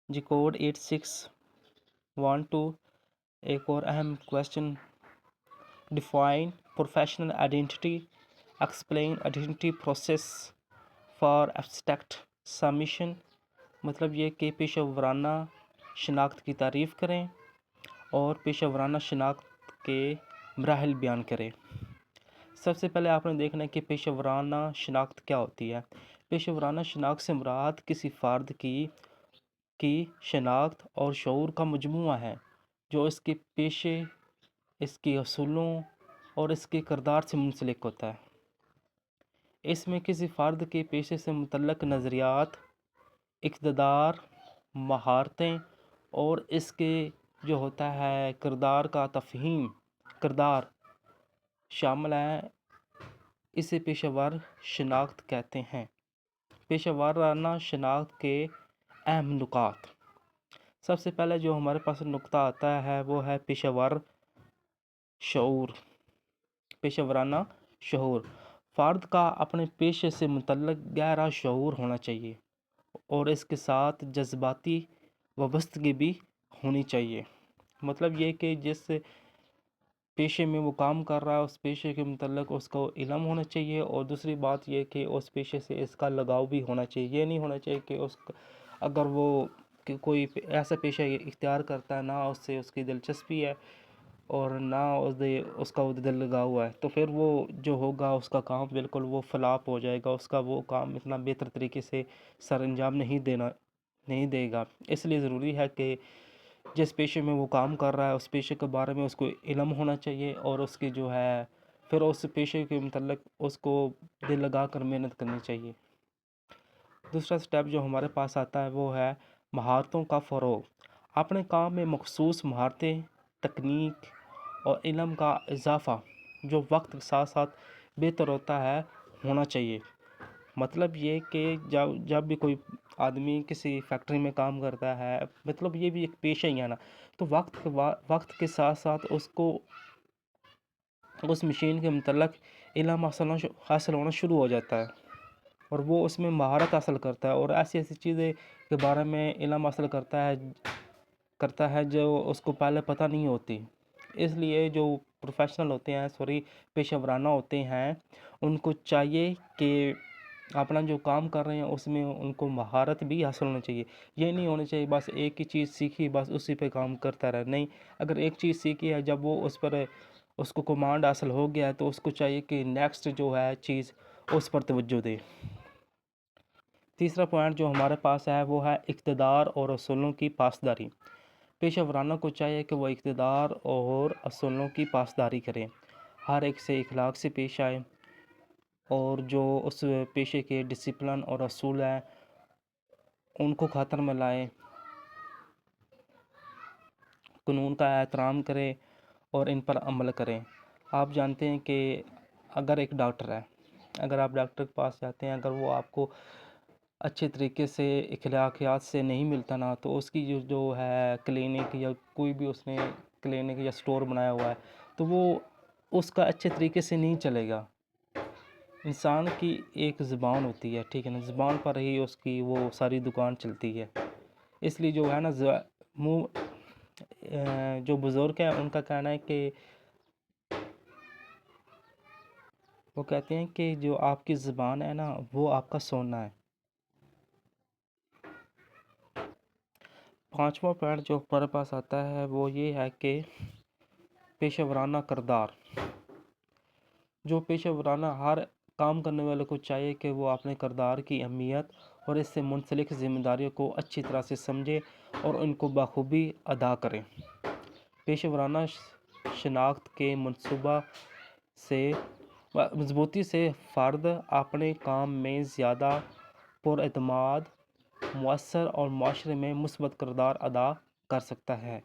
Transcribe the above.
جی code 8612 ایک اور اہم question, define professional identity, explain identity process for abstract submission, مطلب یہ کہ پیشہ ورانہ شناخت کی تعریف کریں اور پیشہ ورانہ شناخت کے مراحل بیان کریں۔ سب سے پہلے آپ نے دیکھنا ہے کہ پیشہ ورانہ شناخت کیا ہوتی ہے۔ پیشہ ورانہ شناخت سے مراد کسی فرد کی شناخت اور شعور کا مجموعہ ہے جو اس کے پیشے، اس کے اصولوں اور اس کے کردار سے منسلک ہوتا ہے۔ اس میں کسی فرد کے پیشے سے متعلق نظریات، اقتدار، مہارتیں اور اس کے جو ہوتا ہے کردار کا تفہیم، کردار شامل ہیں، اسے پیشہ ور شناخت کہتے ہیں۔ پیشہ ورانہ شناخت کے اہم نکات، سب سے پہلے جو ہمارے پاس نقطہ آتا ہے وہ ہے پیشہ ور شعور۔ پیشہ ورانہ شعور، فرد کا اپنے پیشے سے متعلق گہرا شعور ہونا چاہیے اور اس کے ساتھ جذباتی وابستگی بھی ہونی چاہیے۔ مطلب یہ کہ جس پیشے میں وہ کام کر رہا ہے اس پیشے کے متعلق اس کو علم ہونا چاہیے، اور دوسری بات یہ کہ اس پیشے سے اس کا لگاؤ بھی ہونا چاہیے۔ یہ نہیں ہونا چاہیے کہ اگر وہ کوئی ایسا پیشہ اختیار کرتا ہے نہ اس سے اس کی دلچسپی ہے اور نہ اس کا دل لگا ہوا ہے، تو پھر وہ جو ہوگا اس کا کام بالکل وہ فلاپ ہو جائے گا، اس کا وہ کام اتنا بہتر طریقے سے سر انجام نہیں دے گا۔ اس لیے ضروری ہے کہ جس پیشے میں وہ کام کر رہا ہے اس پیشے کے بارے میں اس کو علم ہونا چاہیے، اور اس کی جو ہے پھر اس پیشے کے متعلق اس کو دل لگا کر محنت کرنی چاہیے۔ دوسرا سٹیپ جو ہمارے پاس آتا ہے وہ ہے مہارتوں کا فروغ۔ اپنے کام میں مخصوص مہارتیں، تکنیک اور علم کا اضافہ جو وقت کے ساتھ ساتھ بہتر ہوتا ہے ہونا چاہیے۔ مطلب یہ کہ جب بھی کوئی آدمی کسی فیکٹری میں کام کرتا ہے، مطلب یہ بھی ایک پیشہ ہی ہے نا، تو وقت کے ساتھ ساتھ اس کو اس مشین کے متعلق علم حاصل ہونا شروع ہو جاتا ہے اور وہ اس میں مہارت حاصل کرتا ہے اور ایسی چیزیں کے بارے میں علم حاصل کرتا ہے جو اس کو پہلے پتہ نہیں ہوتی۔ اس لیے جو پروفیشنل ہوتے ہیں، پیشہ ورانہ ہوتے ہیں، ان کو چاہیے کہ اپنا جو کام کر رہے ہیں اس میں ان کو مہارت بھی حاصل ہونا چاہیے۔ یہ نہیں ہونا چاہیے بس ایک ہی چیز سیکھی بس اسی پہ کام کرتا رہے، نہیں، اگر ایک چیز سیکھی ہے جب وہ اس کو کمانڈ حاصل ہو گیا ہے تو اس کو چاہیے کہ نیکسٹ جو ہے چیز اس پر توجہ دے۔ تیسرا پوائنٹ جو ہمارے پاس ہے وہ ہے اقتدار اور اصولوں کی پاسداری۔ پیشہ ورانہ کو چاہیے کہ وہ اقتدار اور اصولوں کی پاسداری کریں، ہر ایک سے اخلاق سے پیش آئے اور جو اس پیشے کے ڈسپلن اور اصول ہیں ان کو خاطر میں لائیں، قانون کا احترام کریں اور ان پر عمل کریں۔ آپ جانتے ہیں کہ اگر ایک ڈاکٹر ہے، اگر آپ ڈاکٹر کے پاس جاتے ہیں، اگر وہ آپ کو اچھے طریقے سے اخلاقیات سے نہیں ملتا نا، تو اس کی جو ہے کلینک یا کوئی بھی اس نے کلینک یا سٹور بنایا ہوا ہے تو وہ اس کا اچھے طریقے سے نہیں چلے گا۔ انسان کی ایک زبان ہوتی ہے، ٹھیک ہے نا، زبان پر ہی اس کی وہ ساری دکان چلتی ہے۔ اس لیے جو ہے نا جو بزرگ ہیں ان کا کہنا ہے کہ وہ کہتے ہیں کہ جو آپ کی زبان ہے نا وہ آپ کا سونا ہے۔ پانچواں پوائنٹ جو ہمارے پاس آتا ہے وہ یہ ہے کہ پیشہ ورانہ کردار۔ جو پیشہ ورانہ ہر کام کرنے والے کو چاہیے کہ وہ اپنے کردار کی اہمیت اور اس سے منسلک ذمہ داریوں کو اچھی طرح سے سمجھے اور ان کو بخوبی ادا کریں۔ پیشہ ورانہ شناخت کے مضبوطی سے فرد اپنے کام میں زیادہ پراعتماد، مؤثر اور معاشرے میں مثبت کردار ادا کر سکتا ہے۔